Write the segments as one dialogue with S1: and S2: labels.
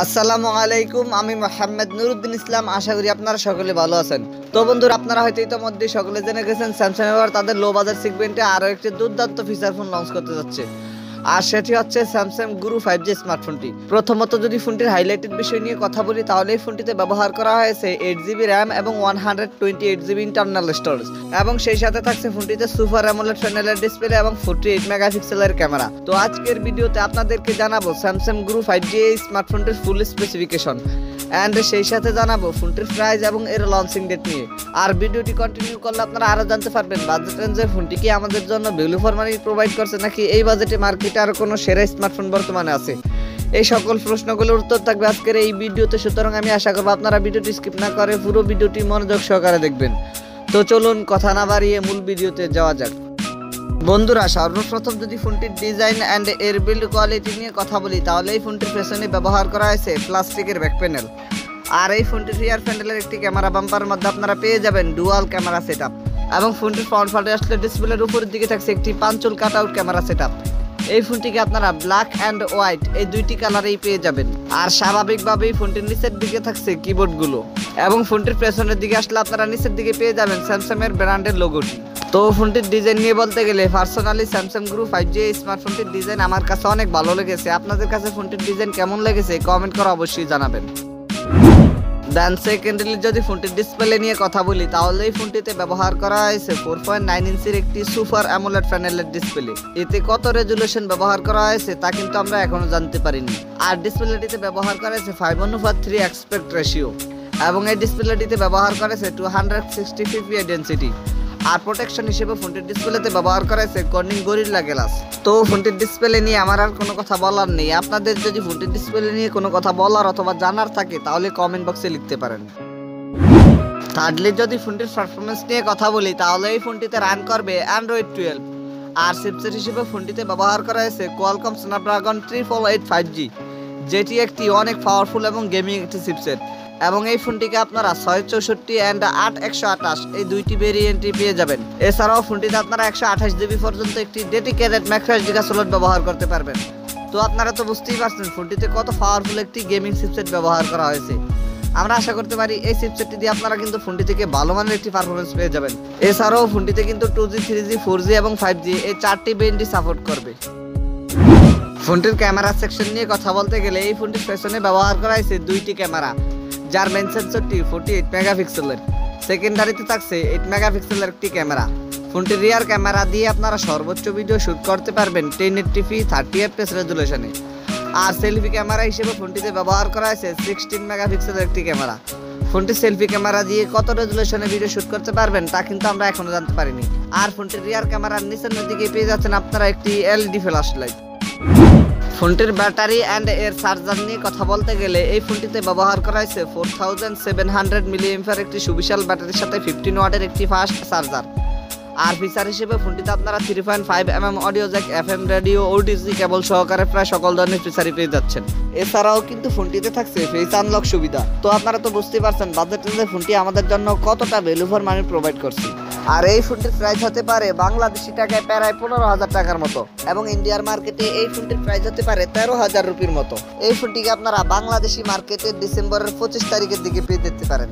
S1: আসসালামু আলাইকুম, আমি মোহাম্মদ নুরুদ্দিন ইসলাম। আশা করি আপনারা সকলে ভালো আছেন। তো বন্ধুরা, আপনারা হয়তো ইতিমধ্যে সকলে জেনে গেছেন স্যামসাং এবার তাদের লো বাজেট সেগমেন্টে আরও একটি দুর্দান্ত ফিচার ফোন লঞ্চ করতে যাচ্ছে, আর সেটি হচ্ছে স্যামসাং গুরু 5G স্মার্টফোনটি। প্রথমত যদি ফোনটির হাইলাইটেড বিষয় নিয়ে কথা বলি, তাহলে এই ফোনটিতে ব্যবহার করা হয়েছে 8GB র্যাম এবং 128GB ইন্টারনাল স্টোরেজ, এবং সেই সাথে থাকছে ফোনটিতে সুপার অ্যামোলেড প্যানেলের ডিসপ্লে এবং 48 মেগাপিক্সেলের ক্যামেরা। তো আজকের ভিডিওতে আপনাদেরকে জানাবো Samsung Guru 5G স্মার্টফোনটির full specification, and সেই সাথে জানাবো ফোনটির প্রাইস এবং এর লঞ্চিং ডেট নিয়ে। আর ভিডিওটি কন্টিনিউ করলে আপনারা আরো জানতে পারবেন বাজেট রেঞ্জে ফোনটি কি আমাদের জন্য ভ্যালু ফর মানি প্রোভাইড করছে, নাকি এই বাজেটে মার্কেটে আর কোনো সেরা স্মার্টফোন বর্তমানে আছে। এই সকল প্রশ্নগুলোর উত্তর থাকবে আজকের এই ভিডিওতে, সুতরাং আমি আশা করবো আপনারা ভিডিওটি স্কিপ না করে পুরো ভিডিওটি মনোযোগ সহকারে দেখবেন। তো চলুন কথা না বাড়িয়ে মূল ভিডিওতে যাওয়া যাক। বন্ধুরা, সর্বপ্রথম যদি ফোনটির ডিজাইন অ্যান্ড এর বিল্ড কোয়ালিটি নিয়ে কথা বলি, তাহলে এই ফোনটির পেছনে ব্যবহার করা হয়েছে প্লাস্টিকের ব্যাক প্যানেল, আর এই ফোনটির রিয়ার প্যানেলের একটি ক্যামেরা বাম্পারের মধ্যে আপনারা পেয়ে যাবেন ডুয়াল ক্যামেরা সেটআপ, এবং ফোনটির ফ্রন্ট ফাটে আসলে ডিসপ্লের উপরের দিকে থাকছে একটি পাঞ্চল কাট আউট ক্যামেরা সেটআপ। এই ফোনটিকে আপনারা ব্ল্যাক অ্যান্ড হোয়াইট এই দুইটি কালারেই পেয়ে যাবেন। আর স্বাভাবিকভাবেই ফোনটির নিচের দিকে থাকছে কিবোর্ডগুলো, এবং ফোনটির পেছনের দিকে আসলে আপনারা নিচের দিকে পেয়ে যাবেন স্যামসাং এর ব্র্যান্ডের লোগোটি। তো ফোনটির ডিজাইন নিয়ে বলতে গেলে পার্সোনালি স্যামসাং গ্রুপ 5G স্মার্টফোনটির ডিজাইন আমার কাছে অনেক ভালো লেগেছে। আপনাদের কাছে ফোনটির ডিজাইন কেমন লেগেছে কমেন্ট করে অবশ্যই জানাবেন। দেন সেকেন্ডলি যদি ফোনটির ডিসপ্লে নিয়ে কথা বলি, তাহলে এই ফোনটিতে ব্যবহার করা হয়েছে 4.9 ইঞ্চির একটি সুপার অ্যামোলেড প্যানেলের ডিসপ্লে। এতে কত রেজুলেশন ব্যবহার করা হয়েছে তা কিন্তু আমরা এখনো জানতে পারিনি। আর ডিসপ্লেটিতে ব্যবহার করা হয়েছে 5:3 অ্যাসপেক্ট রেশিও, এবং এই ডিসপ্লেটিতে ব্যবহার করা হয়েছে 260 ppi ডেনসিটি। আর প্রোটেকশন হিসেবে ফোনটির ডিসপ্লেতে ব্যবহার করা হয়েছে কর্নিং গরিল্লা গ্লাস। তো ফোনটির ডিসপ্লে নিয়ে আমার আর কোনো কথা বলার নেই। আপনাদের যদি ফোনটির ডিসপ্লে নিয়ে কোনো কথা বলার অথবা জানার থাকে তাহলে কমেন্ট বক্সে লিখতে পারেন। থার্ডলি যদি ফোনটির পারফরমেন্স নিয়ে কথা বলি, তাহলে এই ফোনটিতে রান করবে অ্যান্ড্রয়েড 12, আর চিপসেট হিসেবে ফোনটিতে ব্যবহার করা হয়েছে কোয়ালকম স্ন্যাপড্রাগন 888 5G, যেটি একটি অনেক পাওয়ারফুল এবং গেমিং একটি চিপসেট। এবং এই ফোনটিকে আপনারা 664 অ্যান্ড 8/128 এই দুইটি ভেরিয়েন্টই পেয়ে যাবেন। এছাড়াও ফোনটিতে আপনারা 128GB পর্যন্ত একটি dedicated micro SD card slot ব্যবহার করতে পারবেন। তো আপনারা তো বুঝতেই পারছেন ফোনটিতে কত পাওয়ারফুল একটি গেমিং চিপসেট ব্যবহার করা হয়েছে। আমরা আশা করতে পারি এই চিপসেটটি দিয়ে আপনারা কিন্তু ফোনটি থেকে ভালো মানের একটি পারফরমেন্স পেয়ে যাবেন। এছাড়াও ফোনটিতে কিন্তু 2G 3G 4G এবং 5G এই চারটি ব্যান্ডই সাপোর্ট করবে। ফোনটির ক্যামেরা সেকশন নিয়ে কথা বলতে গেলে, এই ফোনটির পেছনে ব্যবহার করা হয়েছে দুইটি ক্যামেরা, যার মেইন সেন্সরটি 48 মেগাপিক্সেলের। সেকেন্ডারিতে থাকছে 8 মেগাপিক্সেলের একটি ক্যামেরা। ফোনটির রিয়ার ক্যামেরা দিয়ে আপনারা সর্বোচ্চ ভিডিও শুট করতে পারবেন 1080p 30fps রেজুলেশনে। আর সেলফি ক্যামেরা হিসেবে ফোনটিতে ব্যবহার করা হয়েছে 16 মেগাপিক্সেলের একটি ক্যামেরা। ফোনটির সেলফি ক্যামেরা দিয়ে কত রেজুলেশনে ভিডিও শুট করতে পারবেন তা কিন্তু আমরা এখনো জানতে পারিনি। আর ফোনটির রিয়ার ক্যামেরার নিচের দিকে পেয়ে যাচ্ছেন আপনারা একটি এলইডি ফ্ল্যাশ লাইট। ফোনটির ব্যাটারি অ্যান্ড এর চার্জার নিয়ে কথা বলতে গেলে, এই ফোনটিতে ব্যবহার করা হয়েছে 4700 mAh একটি সুবিশাল ব্যাটারির সাথে 15 ওয়াটের একটি ফাস্ট চার্জার। আর ফিচার হিসেবে ফোনটিতে আপনারা 3.5mm audio Jack, FM radio, OTG কেবল সহকারে প্রায় সকল ধরনের ফিচারই পেয়ে যাচ্ছেন। এছাড়াও কিন্তু ফোনটিতে থাকছে ফেস আনলক সুবিধা। তো আপনারা তো বুঝতেই পারছেন বাজেট রেঞ্জে ফোনটি আমাদের জন্য কতটা ভ্যালু ফর মানি প্রোভাইড করছে। আর এই ফোনটির প্রাইস হতে পারে বাংলাদেশি টাকায় প্রায় 15,000 টাকার মতো, এবং ইন্ডিয়ার মার্কেটে এই ফোনটির প্রাইস হতে পারে 13,000 রুপির মতো। এই ফোনটিকে আপনারা বাংলাদেশি মার্কেটে ডিসেম্বরের 25 তারিখের দিকে পেয়ে যেতে পারেন।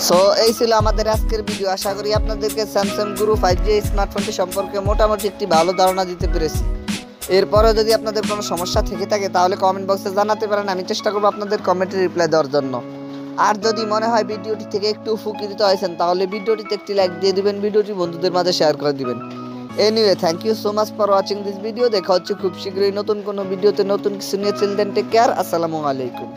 S1: সো এই ছিল আমাদের আজকের ভিডিও। আশা করি আপনাদেরকে স্যামসাং গুরু 5G স্মার্টফোনটি সম্পর্কে মোটামুটি একটি ভালো ধারণা দিতে পেরেছি। এরপরেও যদি আপনাদের কোনো সমস্যা থেকে থাকে তাহলে কমেন্ট বক্সে জানাতে পারেন, আমি চেষ্টা করবো আপনাদের কমেন্টে রিপ্লাই দেওয়ার জন্য। আর যদি মনে হয় ভিডিওটি থেকে একটু উপকৃত হয়েছেন, তাহলে ভিডিওটিতে একটি লাইক দিয়ে দিবেন, ভিডিওটি বন্ধুদের মাঝে শেয়ার করে দিবেন। Anyway, thank you so much for watching this video. দেখা হচ্ছে খুব শীঘ্রই নতুন কোনো ভিডিওতে নতুন কিছু নিয়ে। চিল দেন, টেক কেয়ার, আসসালামু আলাইকুম।